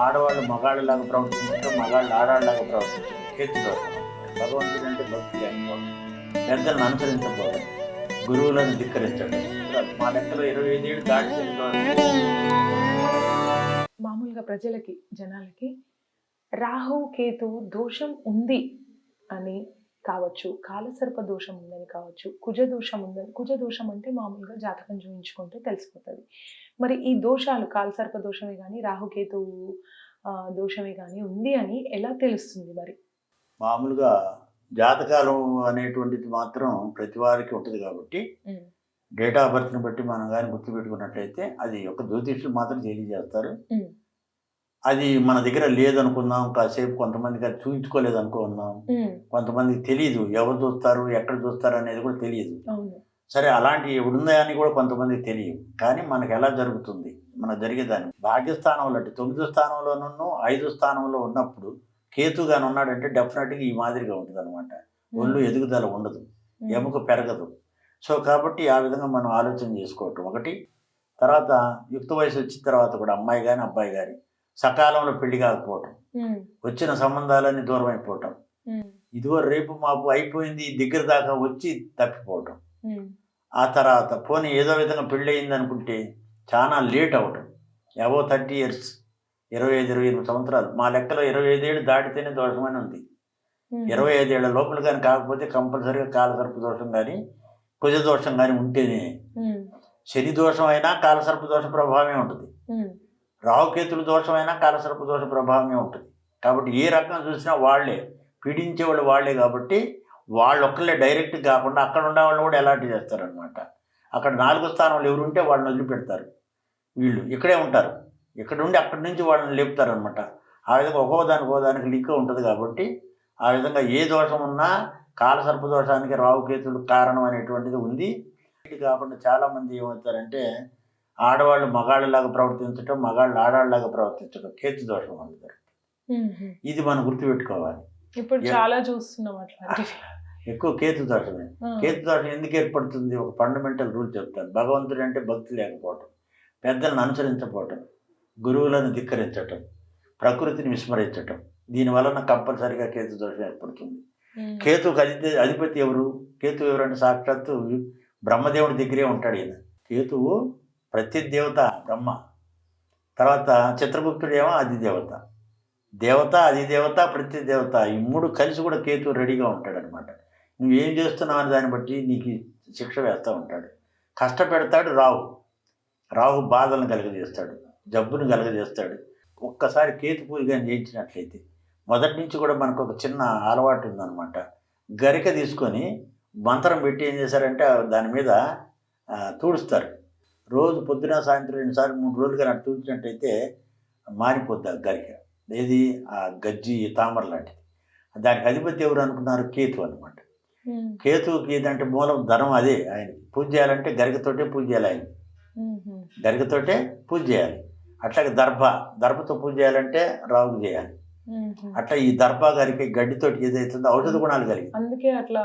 ఆడవాళ్ళు మగాళ్ళలాగా ప్రవర్తించడం, మగాళ్ళు ఆడవాళ్ళలాగా ప్రవర్తించడం కేతు దోషం. భగవంతుడు అంటే భక్తి లేకపోవడం, పెద్దలను అనుసరించకపోవడం, గురువులను ధిక్కరించడం. మా లెక్కలో 25 ఏళ్ళు దాటి మామూలుగా ప్రజలకి, జనాలకి రాహు కేతు దోషం ఉంది అని కావచ్చు, కాలసర్ప దోషం ఉందని కావచ్చు, కుజ దోషం ఉందని. కుజ దోషం అంటే మామూలుగా జాతకం చూయించుకుంటే తెలిసిపోతుంది. మరి ఈ దోషాలు కాలసర్ప దోషమే కానీ రాహుకేతు దోషమే కానీ ఉంది అని ఎలా తెలుస్తుంది మరి? మామూలుగా జాతకాలు అనేటువంటిది మాత్రం ప్రతి వారికి ఉంటుంది కాబట్టి డేట్ ఆఫ్ బర్త్ని బట్టి మనం కానీ గుర్తుపెట్టుకున్నట్లయితే అది ఒక జ్యోతిష్యులు మాత్రం తెలియజేస్తారు. అది మన దగ్గర లేదనుకుందాం, కాసేపు కొంతమందికి అది చూపించుకోలేదు అనుకున్నాం, కొంతమందికి తెలియదు, ఎవరు చూస్తారు ఎక్కడ చూస్తారు అనేది కూడా తెలియదు. సరే, అలాంటి ఎవడుందా అని కూడా కొంతమందికి తెలియదు. కానీ మనకు ఎలా జరుగుతుంది, మనకు జరిగేదాన్ని భాగ్యస్థానంలో అంటే 9వ స్థానంలోనూ 5వ స్థానంలో ఉన్నప్పుడు కేతుగాని ఉన్నాడంటే డెఫినెట్గా ఈ మాదిరిగా ఉంటుంది అనమాట. ఒళ్ళు ఎదుగుదల ఉండదు, ఎముక పెరగదు. సో కాబట్టి ఆ విధంగా మనం ఆలోచన చేసుకోవటం ఒకటి. తర్వాత యుక్త వయసు వచ్చిన తర్వాత కూడా అమ్మాయి కానీ అబ్బాయి కానీ సకాలంలో పెళ్లి కాకపోవటం, వచ్చిన సంబంధాలన్నీ దూరం అయిపోవటం, ఇదిగో రేపు మాపు అయిపోయింది దగ్గర దాకా వచ్చి తప్పిపోవటం. ఆ తర్వాత పోనీ ఏదో విధంగా పెళ్ళి అయింది అనుకుంటే చాలా లేట్ అవటం. అబౌవ్ 30 years, 25-28 సంవత్సరాలు. మా లెక్కలో 25 ఏళ్ళు దాటితేనే దోషమని ఉంది. 25 ఏళ్ల లోపల కానీ కాకపోతే కంపల్సరీగా కాలసర్ప దోషం కానీ కుజ దోషం కానీ ఉంటేనే. శని దోషం అయినా కాలసర్ప దోష ప్రభావమే ఉంటుంది, రాహుకేతుల దోషమైనా కాలసర్ప దోష ప్రభావమే ఉంటుంది. కాబట్టి ఏ రకంగా చూసినా వాళ్ళే పీడించేవాళ్ళు వాళ్ళే. కాబట్టి వాళ్ళు ఒక్కళ్ళే డైరెక్ట్ కాకుండా అక్కడ ఉండే వాళ్ళు కూడా ఎలాంటి చేస్తారనమాట. అక్కడ 4వ స్థానంలో ఎవరు ఉంటే వాళ్ళని వదిలిపెడతారు, వీళ్ళు ఇక్కడే ఉంటారు. ఇక్కడ ఉండి అక్కడి నుంచి వాళ్ళని లేపుతారు అనమాట. ఆ విధంగా ఒక్కోదానికి లింక్ ఉంటుంది. కాబట్టి ఆ విధంగా ఏ దోషం ఉన్నా కాలసర్ప దోషానికి రాహుకేతుడు కారణం అనేటువంటిది ఉంది. ఇది కాకుండా చాలామంది ఏమవుతారంటే ఆడవాళ్ళు మగాళ్ళలాగా ప్రవర్తించడం, మగాళ్ళు ఆడవాళ్ళలాగా ప్రవర్తించడం కేతు దోషం అందుతారు. ఇది మనం గుర్తుపెట్టుకోవాలి. ఇప్పుడు చాలా చూస్తున్నాం అట్లాంటివి. ఎక్కువ కేతు దోషమే. కేతు దోషం ఎందుకు ఏర్పడుతుంది? ఒక ఫండమెంటల్ రూల్ చెప్తాను. భగవంతుడు అంటే భక్తి లేకపోవటం, పెద్దలను అనుసరించకపోవటం, గురువులను ధిక్కరించటం, ప్రకృతిని విస్మరించటం. దీని వలన కంపల్సరిగా కేతు దోషం ఏర్పడుతుంది. కేతుకు అధిపతి ఎవరు? కేతు ఎవరంటే సాక్షాత్తు బ్రహ్మదేవుడి దగ్గరే ఉంటాడు ఈయన. కేతువు ప్రత్యదేవత బ్రహ్మ, తర్వాత చిత్రగుప్తుడేమో అధిదేవత. దేవత, అధిదేవత, ప్రత్యదేవత, ఈ 3 కలిసి కూడా కేతు రెడీగా ఉంటాడనమాట. నువ్వేం చేస్తున్నావు అని దాన్ని బట్టి నీకు శిక్ష వేస్తూ ఉంటాడు, కష్టపెడతాడు. రాహు బాధలను కలుగజేస్తాడు, జబ్బును కలుగజేస్తాడు. ఒక్కసారి కేతు పూజ కానీ చేయించినట్లయితే మొదటి నుంచి కూడా మనకు ఒక చిన్న అలవాటు ఉందన్నమాట. గరిక తీసుకొని మంత్రం పెట్టి ఏం చేశారంటే దాని మీద తుడుస్తారు. రోజు పొద్దున సాయంత్రం 2 సార్లు 3 రోజులు కానీ అటు తుడిచినట్టయితే మారిపోద్ది ఆ గరిక. ఏది? ఆ గజ్జి తామర లాంటిది. దానికి అధిపతి ఎవరు అనుకున్నారు? కేతు అనమాట. కేతువుకి ఏదంటే మూలం ధనం. అదే ఆయనకి పూజ చేయాలంటే గరికతోటే పూజ చేయాలి, ఆయన గరికతోటే పూజ చేయాలి. అట్లాగే దర్భతో పూజ చేయాలంటే రావుకు చేయాలి. అట్లా ఈ దర్భ గరిక గడ్డితోటి ఏదైతుందో ఔషధ గుణాలు కలిగి అందుకే అట్లా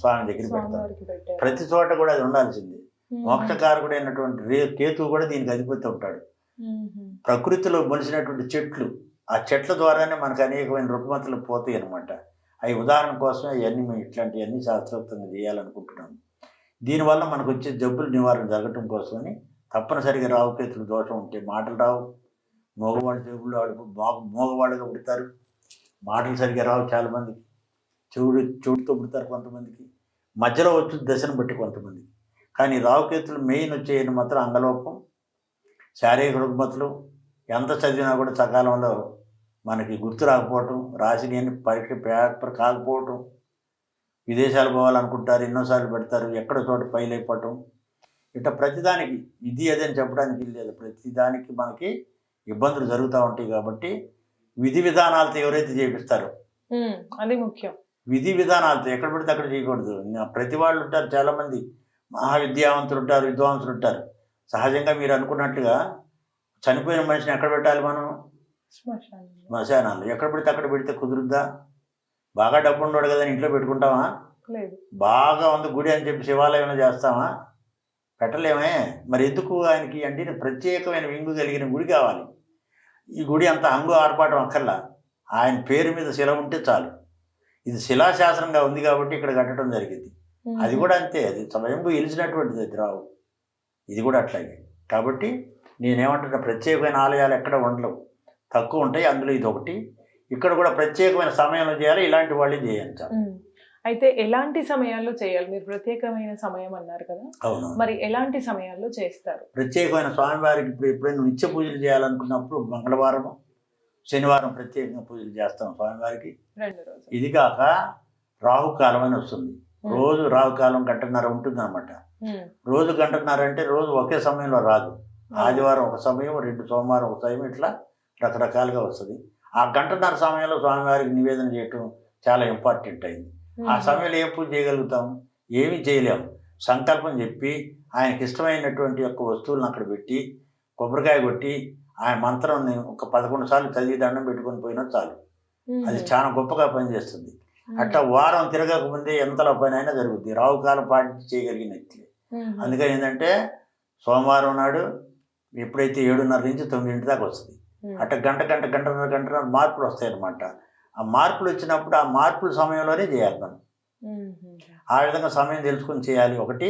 స్వామి దగ్గర పెడతారు. ప్రతి చోట కూడా అది ఉండాల్సింది. మోక్షకారకుడు అయినటువంటి కేతువు కూడా దీనికి అధిపతి ఉంటాడు. ప్రకృతిలో మొలిసినటువంటి చెట్లు, ఆ చెట్ల ద్వారానే మనకు అనేకమైన రుగ్మతలు పోతాయి అనమాట. అవి ఉదాహరణ కోసమే ఇవన్నీ మేము ఇట్లాంటివన్నీ శాస్త్రోక్తంగా చేయాలనుకుంటున్నాము. దీనివల్ల మనకు వచ్చే జబ్బుల నివారణ జరగటం కోసమని తప్పనిసరిగా రాహుకేతుల దోషం ఉంటే మాటలు రావు. మగవాళ్ళు జబ్బులు మగవాళ్ళుగా పుడతారు, మాటలు సరిగ్గా రావు. చాలామందికి చెవుడితో పుడతారు, కొంతమందికి మధ్యలో వచ్చి దశను బట్టి కొంతమందికి. కానీ రాహుకేతులు మెయిన్ వచ్చేయని మాత్రం అంగలోపం, శారీరక రుగ్మతలు, ఎంత చదివినా కూడా సకాలంలో మనకి గుర్తు రాకపోవటం, రాసిన అన్ని పరీక్ష పేపర్ కాకపోవటం, విదేశాలు పోవాలనుకుంటారు, ఎన్నోసార్లు పెడతారు, ఎక్కడో చోట ఫెయిల్ అయిపోవటం. ఇట్లా ప్రతిదానికి ఇది అదని చెప్పడానికి లేదు. ప్రతిదానికి మనకి ఇబ్బందులు జరుగుతూ ఉంటాయి. కాబట్టి విధి విధానాలతో ఎవరైతే చేపిస్తారో అది ముఖ్యం. విధి విధానాలతో ఎక్కడ పడితే అక్కడ చేయకూడదు. ప్రతి వాళ్ళు ఉంటారు, చాలామంది మహావిద్యావంతులు ఉంటారు, విద్వాంసులు ఉంటారు. సహజంగా మీరు అనుకున్నట్లుగా చనిపోయిన మనిషిని ఎక్కడ పెట్టాలి మనం? శ్మశానాలు. ఎక్కడ పడితే అక్కడ పెడితే కుదురుద్దా? బాగా డబ్బు ఉండడు కదా ఇంట్లో పెట్టుకుంటామా? లేదు. బాగా ఉంది గుడి అని చెప్పి శివాలయంలో చేస్తామా? పెట్టలేమే. మరి ఎందుకు ఆయనకి అంటే ప్రత్యేకమైన వింగు కలిగిన గుడి కావాలి. ఈ గుడి అంత హంగు ఆర్పాటం అక్కర్లా. ఆయన పేరు మీద శిల ఉంటే చాలు. ఇది శిలాశాసనంగా ఉంది కాబట్టి ఇక్కడ కట్టడం జరిగింది. అది కూడా అంతే, అది స్వయంభూ వెలిసినటువంటిది అది రావు. ఇది కూడా అట్లాగే. కాబట్టి నేనేమంటున్నా, ప్రత్యేకమైన ఆలయాలు ఎక్కడ ఉండలేవు, తక్కువ ఉంటాయి. అందులో ఇది ఒకటి. ఇక్కడ కూడా ప్రత్యేకమైన సమయంలో చేయాలి, ఇలాంటి వాళ్ళే చేయించాలి. అయితే ఎలాంటి సమయాల్లో చేయాలి? మీరు ప్రత్యేకమైన సమయం అన్నారు కదా, అవును. మరి ఎలాంటి సమయాల్లో చేస్తారు? ప్రత్యేకమైన స్వామివారికి ఇప్పుడు ఎప్పుడైనా నిత్య పూజలు చేయాలనుకున్నప్పుడు మంగళవారం, శనివారం ప్రత్యేకంగా పూజలు చేస్తాం స్వామివారికి. 2 రోజులు. ఇది కాక రాహుకాలం అని వస్తుంది. రోజు రాహుకాలం 1:30 ఉంటుంది అనమాట. రోజు 1:30 అంటే రోజు ఒకే సమయంలో రాదు. ఆదివారం ఒక సమయం, 2 సోమవారం ఒక సమయం, ఇట్లా రకరకాలుగా వస్తుంది. ఆ 1:30 సమయంలో స్వామివారికి నివేదన చేయటం చాలా ఇంపార్టెంట్ అయింది. ఆ సమయంలో ఏం పూజ చేయగలుగుతాం? ఏమీ చేయలేము. సంకల్పం చెప్పి ఆయనకి ఇష్టమైనటువంటి యొక్క వస్తువులను అక్కడ పెట్టి కొబ్బరికాయ కొట్టి ఆయన మంత్రం ఒక 11 సార్లు చదివి దండం పెట్టుకొని పోయినా చాలు. అది చాలా గొప్పగా పనిచేస్తుంది. అట్లా వారం తిరగక ముందే ఎంతలో పని అయినా జరుగుద్ది. రావుకాలం పాటించి చేయగలిగినట్లే. అందుకని ఏంటంటే సోమవారం నాడు ఎప్పుడైతే 7:30 నుంచి 9 దాకా వస్తుంది, అట్లా గంటన్నర మార్పులు వస్తాయి అన్నమాట. ఆ మార్పులు వచ్చినప్పుడు ఆ మార్పుల సమయంలోనే చేయాలి మనం. ఆ విధంగా సమయం తెలుసుకొని చేయాలి. ఒకటి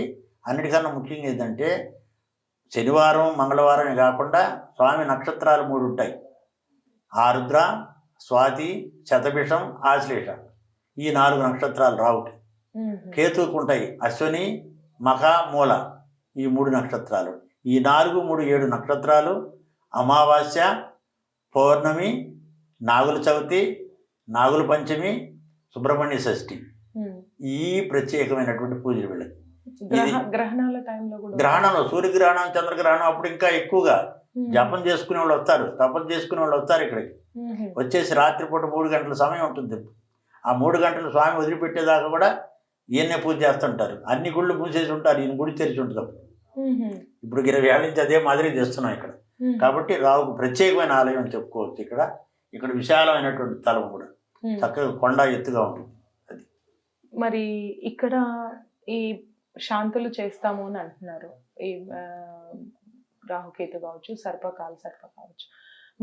అన్నిటికన్నా ముఖ్యంగా ఏంటంటే శనివారం మంగళవారమే కాకుండా స్వామి నక్షత్రాలు 3 ఉంటాయి. ఆరుద్ర, స్వాతి, శతభిషం, ఆశ్లేష. ఈ 4 నక్షత్రాలు రావుకి. కేతువుకు ఉంటాయి అశ్విని, మఖ, మూల. ఈ 3 నక్షత్రాలు. ఈ 4, 3, 7 నక్షత్రాలు. అమావాస్య, పౌర్ణమి, నాగుల చవితి, నాగుల పంచమి, సుబ్రహ్మణ్య షష్ఠి. ఈ ప్రత్యేకమైనటువంటి పూజలు వీళ్ళకి. గ్రహణాల టైంలో కూడా, గ్రహణంలో సూర్యగ్రహణం, చంద్రగ్రహణం అప్పుడు ఇంకా ఎక్కువగా జపం చేసుకునే వాళ్ళు వస్తారు, తపస్సు చేసుకునే వాళ్ళు వస్తారు. ఇక్కడికి వచ్చేసి రాత్రిపూట 3 గంటల సమయం ఉంటుంది. ఆ 3 గంటలు స్వామి వదిలిపెట్టేదాకా కూడా ఈయన్నే పూజ చేస్తుంటారు. అన్ని గుళ్ళు మూసేసి ఉంటారు, ఈయన గుడి తెరిచి ఉంటుంది. ఇప్పుడు 20 ఏళ్ళ నుంచి అదే మాదిరి చేస్తున్నాం ఇక్కడ. కాబట్టి రావుకు ప్రత్యేకమైన ఆలయం అని చెప్పుకోవచ్చు. ఇక్కడ విశాలమైనటువంటి స్థలం కూడా, చక్కగా కొండ ఎత్తుగా ఉంటుంది. అది మరి ఇక్కడ ఈ శాంతులు చేస్తాము అని అంటున్నారు. ఈ రాహుకేతు కావచ్చు, సర్ప కావచ్చు.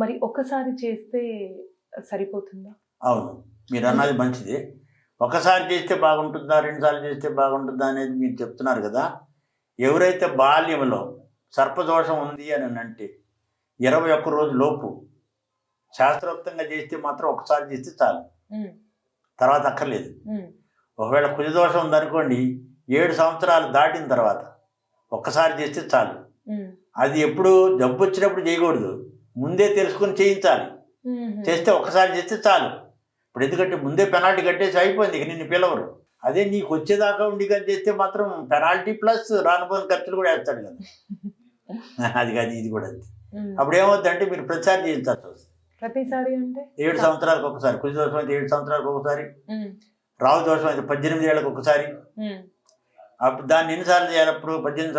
మరి ఒకసారి చేస్తే సరిపోతుందా? అవును, మీరు అన్నది మంచిది. ఒకసారి చేస్తే బాగుంటుందా, 2 సార్లు చేస్తే బాగుంటుందా అనేది మీరు చెప్తున్నారు కదా. ఎవరైతే బాల్యంలో సర్పదోషం ఉంది అని అంటే 21 రోజు లోపు శాస్త్రోక్తంగా చేస్తే మాత్రం ఒకసారి చేస్తే చాలు, తర్వాత అక్కర్లేదు. ఒకవేళ కుజదోషం ఉందనుకోండి, 7 సంవత్సరాలు దాటిన తర్వాత ఒక్కసారి చేస్తే చాలు. అది ఎప్పుడు జబ్బు వచ్చినప్పుడు చేయకూడదు, ముందే తెలుసుకొని చేయించాలి. చేస్తే ఒక్కసారి చేస్తే చాలు. ఇప్పుడు ఎందుకంటే ముందే పెనాల్టీ కట్టేసి అయిపోయింది, ఇక నిన్ను పిలవరు. అదే నీకు వచ్చేదాకా ఉండి కానీ చేస్తే మాత్రం పెనాల్టీ ప్లస్ రానుపోయిన ఖర్చులు కూడా వేస్తాడు కదా. అది కాదు, ఇది కూడా అంతే. అప్పుడు ఏమవుతుందంటే మీరు ప్రతిసారి చేయించాల్సి వస్తుంది. ప్రతిసారి అంటే 7 సంవత్సరాలకు ఒకసారి. కుజ దోషం అయితే 7 సంవత్సరాలకు ఒకసారి, రావు దోషం అయితే 18 ఏళ్ళకి ఒకసారి. అప్పుడు దాన్ని ఎన్నిసార్లు చేయాలి? అప్పుడు 18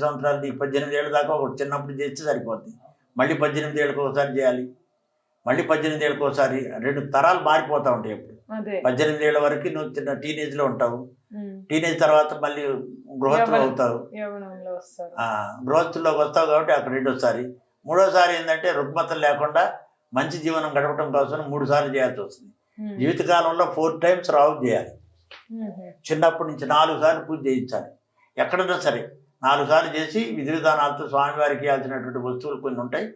సంవత్సరాలు నీకు 18 ఏళ్ళ దాకా ఒకటి చిన్నప్పుడు చేస్తే సరిపోద్ది. మళ్ళీ 18 ఏళ్ళకి ఒకసారి చేయాలి, మళ్ళీ 18 ఏళ్ళకి ఒకసారి. 2 తరాలు మారిపోతూ ఉంటాయి. అప్పుడు 18 ఏళ్ళ వరకు నువ్వు చిన్న టీనేజ్లో ఉంటావు. టీనేజ్ తర్వాత మళ్ళీ గృహస్థులు అవుతావు. గృహస్థుల్లోకి వస్తావు కాబట్టి అక్కడ 2సారి. 3వసారి ఏంటంటే రుగ్మతలు లేకుండా మంచి జీవనం గడపడం కోసం 3 సార్లు చేయాల్సి వస్తుంది. జీవితకాలంలో 4 times రావు చేయాలి. చిన్నప్పటి నుంచి 4 సార్లు పూజ చేయించాలి. ఎక్కడన్నా సరే 4 సార్లు చేసి విధి విధానాలతో స్వామివారికి ఇవ్వాల్సినటువంటి వస్తువులు కొన్ని ఉంటాయి,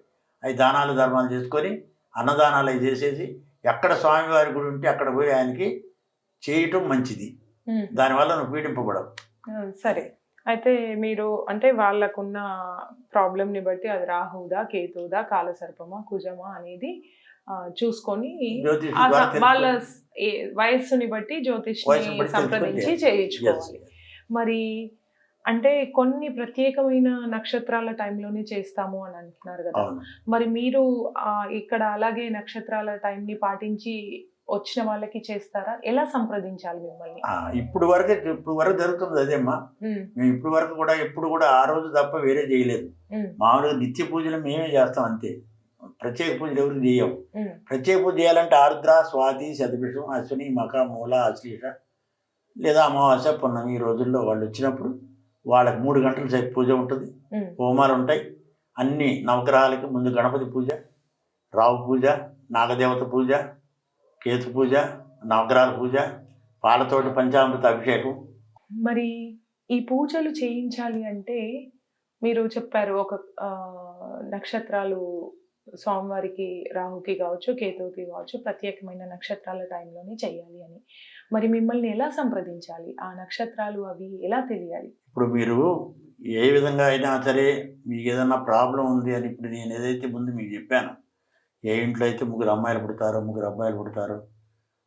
అవి దానాలు ధర్మాలు చేసుకొని అన్నదానాలు అవి చేసేసి ఎక్కడ స్వామివారి గుడి ఉంటే అక్కడ పోయి ఆయనకి చేయటం మంచిది. దానివల్ల నువ్వు పీడింపబడవు. సరే, అయితే మీరు అంటే వాళ్ళకున్న ప్రాబ్లంని బట్టి అది రాహుదా, కేతువుదా, కాలసర్పమా, కుజమా అనేది చూసుకొని వాళ్ళ వయస్సుని బట్టి జ్యోతిష్ని సంప్రదించి చేయించుకోవాలి. మరి అంటే కొన్ని ప్రత్యేకమైన నక్షత్రాల టైంలోనే చేస్తాము అని అంటున్నారు కదా, మరి మీరు ఇక్కడ అలాగే నక్షత్రాల టైంని పాటించి వచ్చిన వాళ్ళకి చేస్తారా? ఎలా సంప్రదించాలి మిమ్మల్ని? ఇప్పుడు వరకు జరుగుతుంది అదేమ్మా. మేము ఇప్పుడు కూడా ఆ రోజు తప్ప వేరే చేయలేదు. మామూలుగా నిత్య పూజలు మేమే చేస్తాం అంతే. ప్రత్యేక పూజలు ఎవరికి చేయం. ప్రత్యేక పూజ చేయాలంటే ఆరుద్ర, స్వాతి, శతభిషం, అశ్విని, మఖ, మూల, ఆశ్లేష లేదా అమావాస్య పున్నమి ఈ రోజుల్లో వాళ్ళు వచ్చినప్పుడు వాళ్ళకి 3 గంటల సేపు పూజ ఉంటుంది, హోమాలు ఉంటాయి. అన్ని నవగ్రహాలకి ముందు గణపతి పూజ, రావు పూజ, నాగదేవత పూజ, కేతు పూజ, నవగ్రహాల పూజ, పాలతోటి పంచామృత అభిషేకం. మరి ఈ పూజలు చేయించాలి అంటే మీరు చెప్పారు ఒక నక్షత్రాలు స్వామివారికి రాహుకి కావచ్చు, కేతువుకి కావచ్చు ప్రత్యేకమైన నక్షత్రాల టైంలోనే చేయాలి అని. మరి మిమ్మల్ని ఎలా సంప్రదించాలి? ఆ నక్షత్రాలు అవి ఎలా తెలియాలి? ఇప్పుడు మీరు ఏ విధంగా అయినా సరే మీకు ఏదైనా ప్రాబ్లం ఉంది అని ఇప్పుడు నేను ఏదైతే ముందు మీకు చెప్పాను, ఏ ఇంట్లో అయితే 3 అమ్మాయిలు పుడతారో 3 అబ్బాయిలు పుడతారో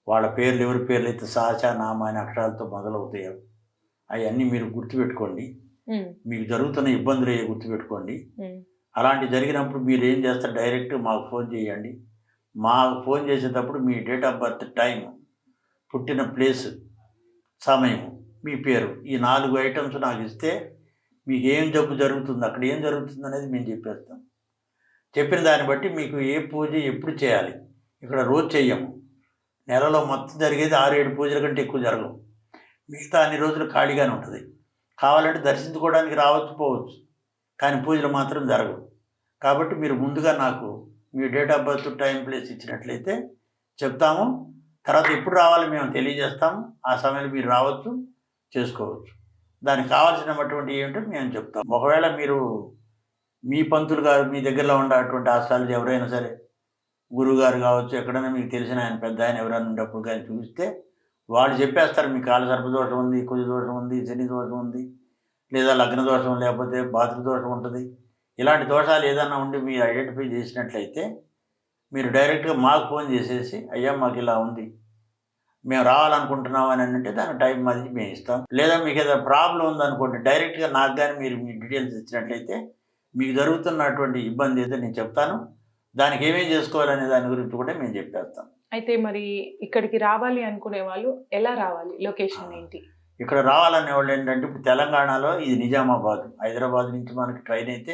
వాళ్ళ పేర్లు ఎవరి పేర్లు అయితే సాచ నామ అనే అక్షరాలతో మొదలవుతాయో అవన్నీ మీరు గుర్తుపెట్టుకోండి. మీకు జరుగుతున్న ఇబ్బందులు ఏ గుర్తుపెట్టుకోండి. అలాంటి జరిగినప్పుడు మీరు ఏం చేస్తారు, డైరెక్ట్ మాకు ఫోన్ చేయండి. మాకు ఫోన్ చేసేటప్పుడు మీ డేట్ ఆఫ్ బర్త్, టైం, పుట్టిన ప్లేస్, సమయం, మీ పేరు, ఈ 4 ఐటమ్స్ నాకు ఇస్తే మీకు ఏం జబ్బు జరుగుతుంది, అక్కడ ఏం జరుగుతుంది అనేది మేము చెప్పేస్తాం. చెప్పిన దాన్ని బట్టి మీకు ఏ పూజ ఎప్పుడు చేయాలి. ఇక్కడ రోజు చెయ్యము, నెలలో మొత్తం జరిగేది 6-7 పూజల కంటే ఎక్కువ జరగవు. మిగతా అన్ని రోజులు ఖాళీగానే ఉంటుంది. కావాలంటే దర్శించుకోవడానికి రావచ్చు పోవచ్చు, కానీ పూజలు మాత్రం జరగవు. కాబట్టి మీరు ముందుగా నాకు మీ date of birth, time, place ఇచ్చినట్లయితే చెప్తాము. తర్వాత ఎప్పుడు రావాలి మేము తెలియజేస్తాము. ఆ సమయంలో మీరు రావచ్చు, చేసుకోవచ్చు. దానికి కావాల్సినటువంటి ఏమిటో మేము చెప్తాం. ఒకవేళ మీరు మీ పంతులు గారు మీ దగ్గరలో ఉండేటువంటి ఆస్థానాలు ఎవరైనా సరే, గురువుగారు కావచ్చు, ఎక్కడైనా మీకు తెలిసిన ఆయన పెద్ద ఆయన ఎవరైనా ఉండేప్పుడు కానీ చూస్తే వాళ్ళు చెప్పేస్తారు మీకు కాల సర్పదోషం ఉంది, కుజ దోషం ఉంది, శని దోషం ఉంది, లేదా లగ్న దోషం, లేకపోతే బాతృ దోషం ఉంటుంది. ఇలాంటి దోషాలు ఏదైనా ఉండి మీరు ఐడెంటిఫై చేసినట్లయితే మీరు డైరెక్ట్గా మాకు ఫోన్ చేసేసి అయ్యా మాకు ఇలా ఉంది, మేము రావాలనుకుంటున్నాం అని అంటే దానికి టైం అది మేము ఇస్తాం. లేదా మీకు ఏదైనా ప్రాబ్లం ఉందనుకోండి, డైరెక్ట్గా నాకు కానీ మీరు మీ డీటెయిల్స్ ఇచ్చినట్లయితే మీకు జరుగుతున్నటువంటి ఇబ్బంది ఏదో నేను చెప్తాను. దానికి ఏమేం చేసుకోవాలనే దాని గురించి కూడా మేము చెప్పేస్తాం. అయితే మరి ఇక్కడికి రావాలి అనుకునే వాళ్ళు ఎలా రావాలి? లొకేషన్ ఏంటి? ఇక్కడ రావాలనే వాళ్ళు ఏంటంటే ఇప్పుడు తెలంగాణలో ఇది నిజామాబాద్, హైదరాబాద్ నుంచి మనకి ట్రైన్ అయితే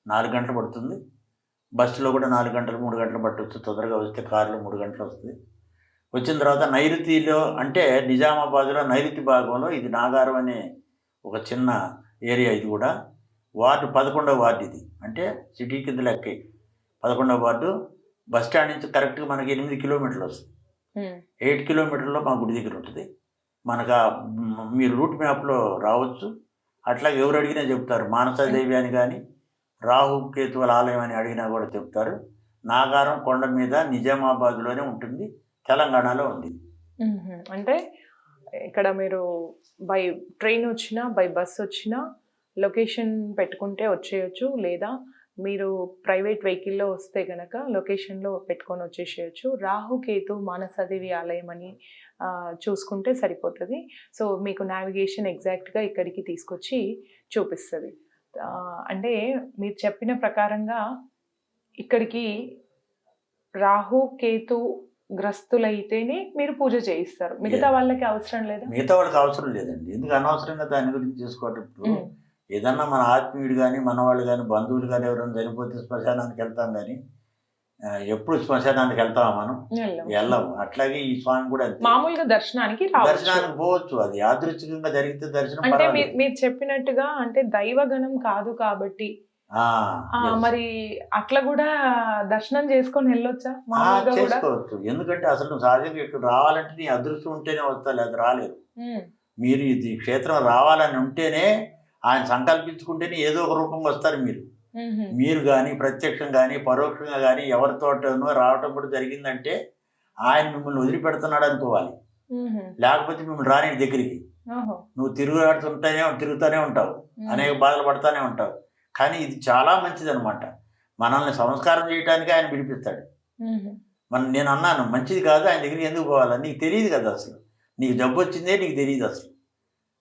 4 గంటలు పడుతుంది. బస్సులో కూడా 4 గంటలు 3 గంటలు పట్టవచ్చు. తొందరగా వస్తే కారులో 3 గంటలు వస్తుంది. వచ్చిన తర్వాత నైరుతిలో అంటే నిజామాబాద్లో నైరుతి భాగంలో ఇది నాగారం అనే ఒక చిన్న ఏరియా. ఇది కూడా వార్డు 11వ వార్డు. ఇది అంటే సిటీ కింద లెక్కే 11వ వార్డు. బస్ స్టాండ్ నుంచి కరెక్ట్గా మనకి 8 కిలోమీటర్లు వస్తుంది. 8 కిలోమీటర్లో మా గుడి దగ్గర ఉంటుంది. మనకు మీరు రూట్ మ్యాప్లో రావచ్చు. అట్లాగే ఎవరు అడిగినా చెప్తారు. మానసాదేవి అని కానీ రాహు కేతువుల ఆలయం అని అడిగినా కూడా చెప్తారు. నాగారం కొండ మీద నిజామాబాద్లోనే ఉంటుంది, తెలంగాణలో ఉంది. అంటే ఇక్కడ మీరు బై ట్రైన్ వచ్చినా బై బస్ వచ్చినా లొకేషన్ పెట్టుకుంటే వచ్చేయచ్చు. లేదా మీరు ప్రైవేట్ వెహికల్లో వస్తే కనుక లొకేషన్లో పెట్టుకొని వచ్చేసేయచ్చు. రాహు కేతు మానసాదేవి ఆలయం అని చూసుకుంటే సరిపోతుంది. సో మీకు నావిగేషన్ ఎగ్జాక్ట్గా ఇక్కడికి తీసుకొచ్చి చూపిస్తుంది. అంటే మీరు చెప్పిన ప్రకారంగా ఇక్కడికి రాహు కేతు గ్రస్తులైతేనే మీరు పూజ చేయిస్తారు. మిగతా వాళ్ళకి అవసరం లేదా? మిగతా వాళ్ళకి అవసరం లేదండి. ఎందుకు అనవసరంగా దాని గురించి చేసుకోవటం? ఇప్పుడు ఏదన్నా మన ఆత్మీయుడు కానీ మన వాళ్ళు కానీ బంధువులు కానీ ఎవరైనా చనిపోతే శ్మశానానికి వెళ్తాం, కానీ ఎప్పుడు శ్మశానానికి వెళ్తామా మనం? వెళ్ళాము. అట్లాగే ఈ స్వామి కూడా మామూలుగా దర్శనానికి పోవచ్చు. అది యాదృచ్ఛికంగా జరిగితే దర్శనం. అంటే మీరు చెప్పినట్టుగా అంటే దైవగణం కాదు కాబట్టి మరి అట్లా కూడా దర్శనం చేసుకొని వెళ్ళొచ్చా? చేసుకోవచ్చు. ఎందుకంటే అసలు నువ్వు సహజంగా ఇక్కడ రావాలంటే నీ అదృష్టం ఉంటేనే వస్తా, లేదా రాలేదు. మీరు ఇది క్షేత్రం రావాలని ఉంటేనే ఆయన సంకల్పించుకుంటేనే ఏదో ఒక రూపంగా వస్తారు. మీరు కానీ ప్రత్యక్షం కానీ పరోక్షంగా కానీ ఎవరితోటనో రావటం కూడా జరిగిందంటే ఆయన మిమ్మల్ని వదిలిపెడుతున్నాడు అనుకోవాలి. లేకపోతే మిమ్మల్ని రాని దగ్గరికి నువ్వు తిరుగుతూనే ఉంటావు, అనేక బాధలు పడుతూనే ఉంటావు. కానీ ఇది చాలా మంచిది అనమాట. మనల్ని సంస్కారం చేయడానికి ఆయన పిలిపిస్తాడు. నేను అన్నాను మంచిది కాదు, ఆయన దగ్గరికి ఎందుకు పోవాలని నీకు తెలియదు కదా. అసలు నీకు జబ్బు వచ్చిందే నీకు తెలియదు. అసలు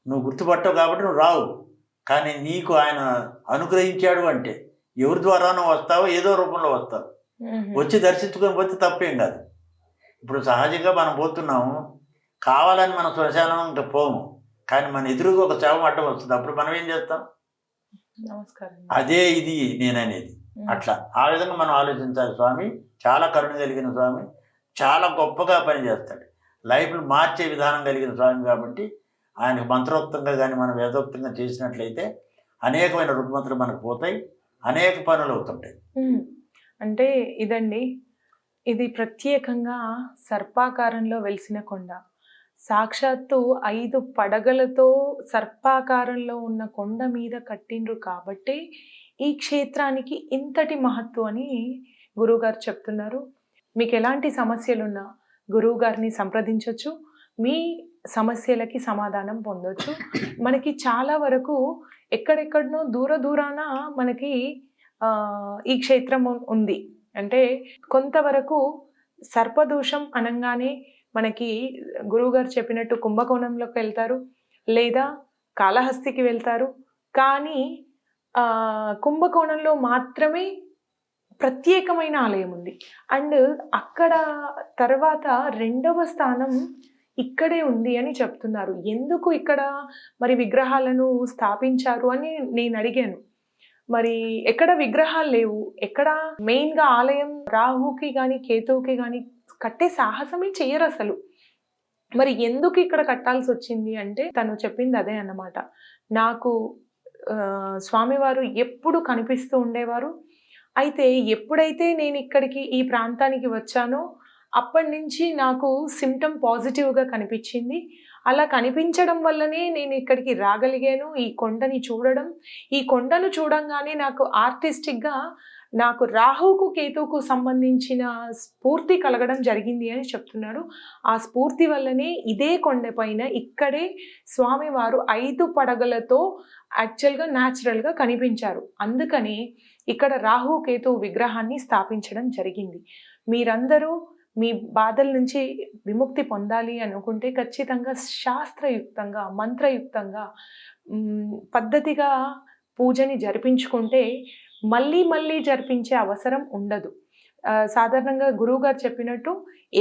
నువ్వు గుర్తుపట్టవు కాబట్టి నువ్వు రావు. కానీ నీకు ఆయన అనుగ్రహించాడు అంటే ఎవరి ద్వారానో వస్తావో, ఏదో రూపంలో వస్తావు. వచ్చి దర్శించుకొని పోతే తప్పేం కాదు. ఇప్పుడు సహజంగా మనం పోతున్నాము, కావాలని మనం శ్మశానం ఇంకా పోము, కానీ మన ఎదురుగా ఒక శవం అడ్డం వస్తుంది. అప్పుడు మనం ఏం చేస్తాం? అదే ఇది నేననేది. అట్లా ఆ విధంగా మనం ఆలోచించాలి. స్వామి చాలా కరుణ కలిగిన స్వామి, చాలా గొప్పగా పనిచేస్తాడు. లైఫ్లు మార్చే విధానం కలిగిన స్వామి కాబట్టి ఆయనకు మంత్రోక్తంగా కానీ మనం వేదోక్తంగా చేసినట్లయితే అనేకమైన రుగ్మతలు మనకు పోతాయి, అనేక పనులు అవుతుంటాయి. అంటే ఇదండి, ఇది ప్రత్యేకంగా సర్పాకారంలో వెలిసిన కొండ. సాక్షాత్తు 5 పడగలతో సర్పాకారంలో ఉన్న కొండ మీద కట్టిండ్రు కాబట్టి ఈ క్షేత్రానికి ఇంతటి మహత్వం అని గురువుగారు చెప్తున్నారు. మీకు ఎలాంటి సమస్యలున్నా గురువుగారిని సంప్రదించవచ్చు, మీ సమస్యలకి సమాధానం పొందొచ్చు. మనకి చాలా వరకు ఎక్కడెక్కడనో దూరాన మనకి ఈ క్షేత్రం ఉంది. అంటే కొంతవరకు సర్పదోషం అనగానే మనకి గురువుగారు చెప్పినట్టు కుంభకోణంలోకి వెళ్తారు, లేదా కాళహస్తికి వెళ్తారు. కానీ కుంభకోణంలో మాత్రమే ప్రత్యేకమైన ఆలయం ఉంది. అండ్ అక్కడ తర్వాత 2వ స్థానం ఇక్కడే ఉంది అని చెప్తున్నారు. ఎందుకు ఇక్కడ మరి విగ్రహాలను స్థాపించారు అని నేను అడిగాను. మరి ఎక్కడ విగ్రహాలు లేవు, ఎక్కడ మెయిన్గా ఆలయం రాహుకి కానీ కేతువుకి కానీ కట్టే సాహసమే చెయ్యరు అసలు. మరి ఎందుకు ఇక్కడ కట్టాల్సి వచ్చింది అంటే తను చెప్పింది అదే అన్నమాట. నాకు స్వామివారు ఎప్పుడు కనిపిస్తూ ఉండేవారు. అయితే ఎప్పుడైతే నేను ఇక్కడికి ఈ ప్రాంతానికి వచ్చానో అప్పటి నుంచి నాకు సిమ్టమ్ పాజిటివ్గా కనిపించింది. అలా కనిపించడం వల్లనే నేను ఇక్కడికి రాగలిగాను. ఈ కొండని చూడడం, ఈ కొండను చూడంగానే నాకు ఆర్టిస్టిక్గా నాకు రాహుకు కేతువుకు సంబంధించిన స్ఫూర్తి కలగడం జరిగింది అని చెప్తున్నాడు. ఆ స్ఫూర్తి వల్లనే ఇదే కొండపైన ఇక్కడే స్వామివారు 5 పడగలతో యాక్చువల్గా న్యాచురల్గా కనిపించారు. అందుకని ఇక్కడ రాహు కేతువు విగ్రహాన్ని స్థాపించడం జరిగింది. మీరందరూ మీ బాధల నుంచి విముక్తి పొందాలి అనుకుంటే ఖచ్చితంగా శాస్త్రయుక్తంగా మంత్రయుక్తంగా పద్ధతిగా పూజని జరిపించుకుంటే మళ్ళీ జరిపించే అవసరం ఉండదు. సాధారణంగా గురువుగారు చెప్పినట్టు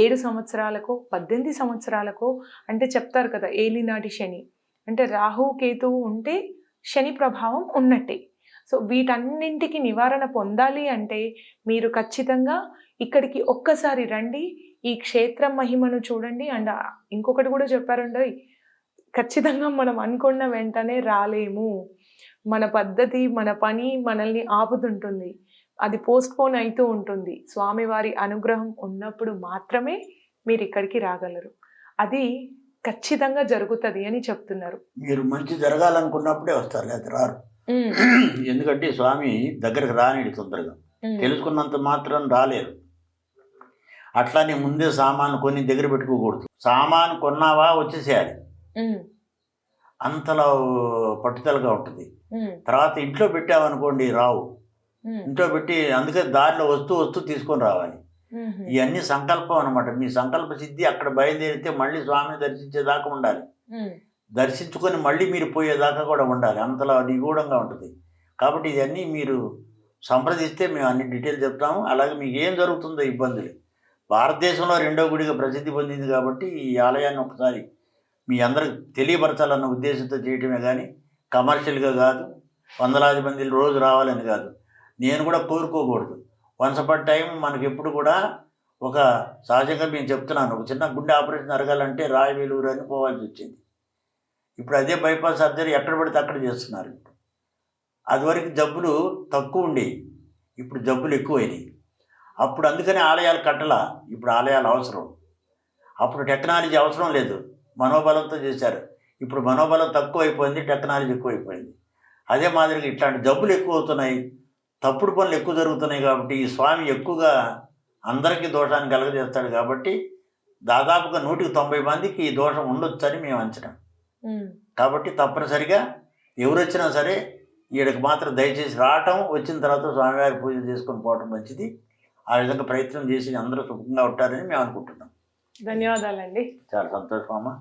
7 సంవత్సరాలకు 18 సంవత్సరాలకు అంటే చెప్తారు కదా, ఏలినాటి శని అంటే రాహు కేతువు ఉంటే శని ప్రభావం ఉన్నట్టే. సో వీటన్నింటికి నివారణ పొందాలి అంటే మీరు ఖచ్చితంగా ఇక్కడికి ఒక్కసారి రండి, ఈ క్షేత్రం మహిమను చూడండి. అండ్ ఇంకొకటి కూడా చెప్పారండి, ఖచ్చితంగా మనం అనుకున్న వెంటనే రాలేము. మన పద్ధతి మన పని మనల్ని ఆపుతుంటుంది, అది పోస్ట్పోన్ అవుతూ ఉంటుంది. స్వామివారి అనుగ్రహం ఉన్నప్పుడు మాత్రమే మీరు ఇక్కడికి రాగలరు. అది ఖచ్చితంగా జరుగుతుంది అని చెప్తున్నారు. మీరు మంచి జరగాలనుకున్నప్పుడే వస్తారు, లేదా రారు. ఎందుకంటే స్వామి దగ్గరకు రానిడు తొందరగా, తెలుసుకున్నంత మాత్రం రాలేరు. అట్లానే ముందే సామాను కొని దగ్గర పెట్టుకోకూడదు. సామాను కొన్నావా వచ్చేసేయాలి, అంతలో పట్టుదలగా ఉంటుంది. తర్వాత ఇంట్లో పెట్టామనుకోండి రావు. ఇంట్లో పెట్టి అందుకే దారిలో వస్తూ తీసుకొని రావాలి. ఇవన్నీ సంకల్పం అనమాట. మీ సంకల్ప సిద్ధి అక్కడ బయలుదేరితే మళ్ళీ స్వామిని దర్శించేదాకా ఉండాలి, దర్శించుకొని మళ్ళీ మీరు పోయేదాకా కూడా ఉండాలి, అంతలా నిగూఢంగా ఉంటుంది. కాబట్టి ఇవన్నీ మీరు సంప్రదిస్తే మేము అన్ని డీటెయిల్స్ చెప్తాము. అలాగే మీకు ఏం జరుగుతుందో ఇబ్బందులు. భారతదేశంలో 2వ గుడిగా ప్రసిద్ధి పొందింది కాబట్టి ఈ ఆలయాన్ని ఒకసారి మీ అందరికి తెలియపరచాలన్న ఉద్దేశంతో చేయటమే కానీ కమర్షియల్గా కాదు, వందలాది మంది రోజు రావాలని కాదు. నేను కూడా కోరుకోకూడదు. వన్స్ అపాన్ టైం మనకి ఎప్పుడు కూడా ఒక సహజంగా నేను చెప్తున్నాను, ఒక చిన్న గుండె ఆపరేషన్ జరగాలంటే రాయవేలూరు అని పోవాల్సి వచ్చింది. ఇప్పుడు అదే బైపాస్ సర్జరీ ఎక్కడ పడితే అక్కడ చేస్తున్నారు. అదివరకు జబ్బులు తక్కువ ఉండేవి, ఇప్పుడు జబ్బులు ఎక్కువైనాయి. అప్పుడు అందుకని ఆలయాలు కట్టలా, ఇప్పుడు ఆలయాలు అవసరం. అప్పుడు టెక్నాలజీ అవసరం లేదు, మనోబలంతో చేశారు. ఇప్పుడు మనోబలం తక్కువ అయిపోయింది, టెక్నాలజీ ఎక్కువైపోయింది. అదే మాదిరిగా ఇట్లాంటి జబ్బులు ఎక్కువ అవుతున్నాయి, తప్పుడు పనులు ఎక్కువ జరుగుతున్నాయి. కాబట్టి ఈ స్వామి ఎక్కువగా అందరికీ దోషాన్ని కలగజేస్తాడు. కాబట్టి దాదాపుగా 190 మందికి ఈ దోషం ఉండొచ్చని మేము అంచనా. కాబట్టి తప్పనిసరిగా ఎవరు వచ్చినా సరే ఈడకి మాత్రం దయచేసి రావటం, వచ్చిన తర్వాత స్వామివారి పూజ చేసుకొని పోవటం మంచిది. ఆ విధంగా ప్రయత్నం చేసి అందరూ సుఖంగా ఉంటారని మేము అనుకుంటున్నాం. ధన్యవాదాలండి. చాలా సంతోషం అమ్మా.